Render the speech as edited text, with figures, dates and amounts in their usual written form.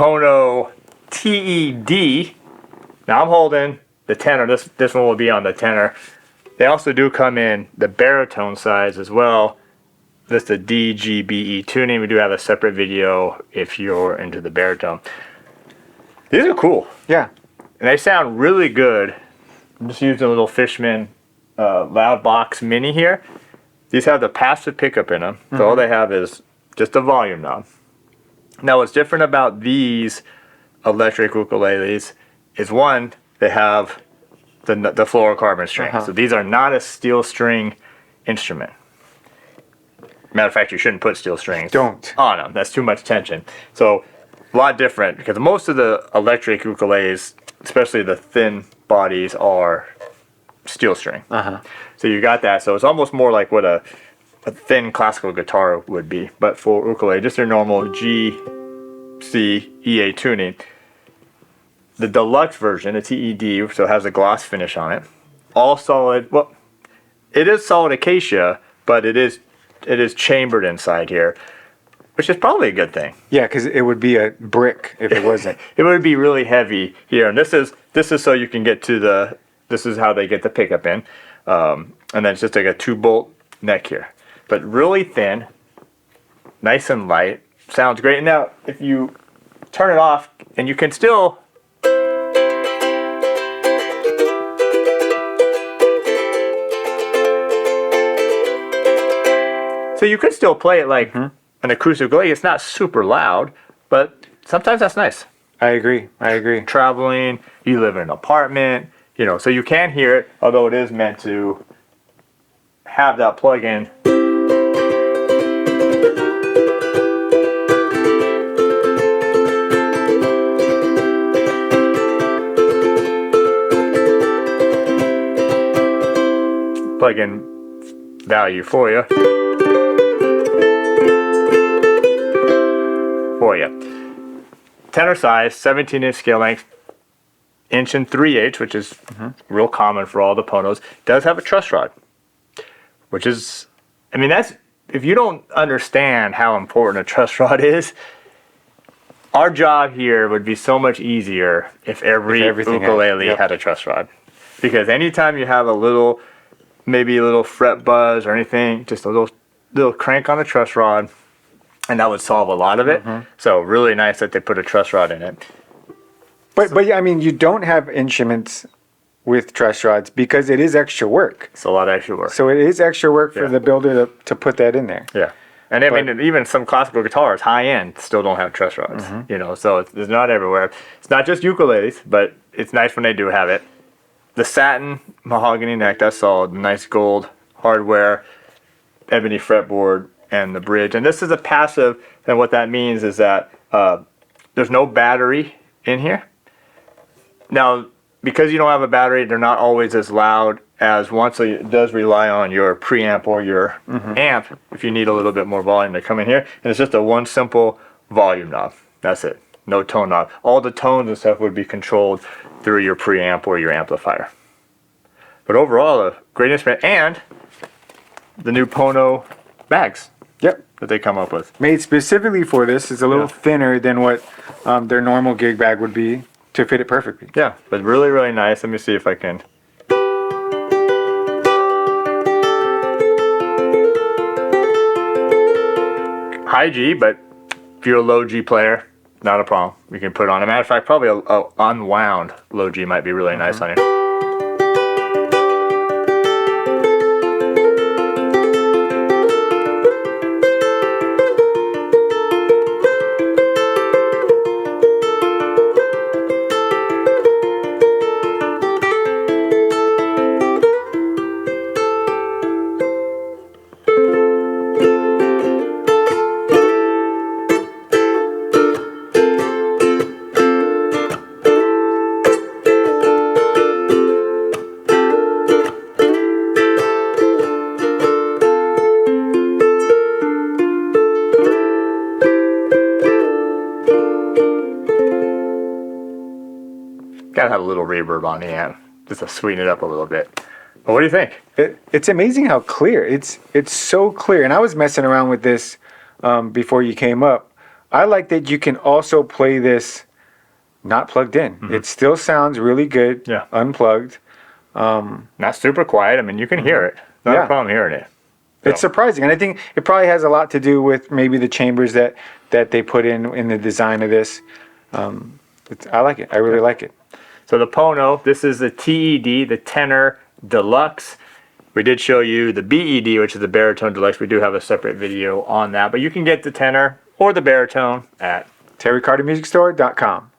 Pono TED. Now I'm holding the tenor. This one will be on the tenor. They also do come in the baritone size as well. This is the D, G, B, E tuning. We do have a separate video if you're into the baritone. These are cool. Yeah. And they sound really good. I'm just using a little Fishman loud box mini here. These have the passive pickup in them. So all they have is just a volume knob. Now what's different about these electric ukuleles is one, they have the fluorocarbon string. So these are not a steel string instrument. Matter of fact, you shouldn't put steel strings on them. That's too much tension. So a lot different because most of the electric ukuleles, especially the thin bodies, are steel string. So you got that. So it's almost more like what a thin classical guitar would be. But for ukulele, just your normal G, C, E, A tuning. The deluxe version, the TED, so it has a gloss finish on it. All solid. Well, it is solid acacia, but it is chambered inside here, which is probably a good thing. Yeah, because it would be a brick if it wasn't. It would be really heavy here, and this is so you can get to the. This is how they get the pickup in, and then it's just like a 2-bolt neck here, but really thin, nice and light. Sounds great. Now, if you turn it off, and you can still. So you could still play it like an acoustic ukulele. It's not super loud, but sometimes that's nice. I agree. Traveling, you live in an apartment, so you can hear it, although it is meant to have that plug-in. Plug-in value for you. Tenor size, 17-inch scale length, 1 3/8, which is real common for all the Ponos. Does have a truss rod, which is, that's, if you don't understand how important a truss rod is, our job here would be so much easier if every ukulele had a truss rod. Because anytime you have maybe a little fret buzz or anything, just a little crank on the truss rod, and that would solve a lot of it. So really nice that they put a truss rod in it. But yeah, you don't have instruments with truss rods because it is extra work. It's a lot of extra work. So it is extra work for the builder to put that in there. Yeah. And even some classical guitars, high end, still don't have truss rods. So it's not everywhere. It's not just ukuleles, but it's nice when they do have it. The satin mahogany neck, that's solid. Nice gold hardware, ebony fretboard, and the bridge. And this is a passive, and what that means is that there's no battery in here. Now, because you don't have a battery, they're not always as loud as one, so it does rely on your preamp or your amp if you need a little bit more volume to come in here. And it's just one simple volume knob. That's it. No tone knob. All the tones and stuff would be controlled through your preamp or your amplifier. But overall, a great instrument, and the new Pono bags. Yep. That they come up with. Made specifically for this. It's a little thinner than what their normal gig bag would be to fit it perfectly. Yeah, but really, really nice. Let me see if I can. High G, but if you're a low G player, not a problem. You can put it on. As a matter of fact, probably a unwound low G might be really nice on you. Gotta have a little reverb on the amp just to sweeten it up a little bit. But what do you think? It's amazing how clear. It's so clear. And I was messing around with this before you came up. I like that you can also play this not plugged in. It still sounds really good, Yeah. unplugged. Not super quiet. I mean, you can hear it. Not Yeah. a problem hearing it. It's surprising, and I think it probably has a lot to do with maybe the chambers that they put in the design of this. I like it. I really like it. So the Pono, this is the TED, the Tenor Deluxe. We did show you the BED, which is the Baritone Deluxe. We do have a separate video on that, but you can get the tenor or the baritone at TerryCarterMusicStore.com.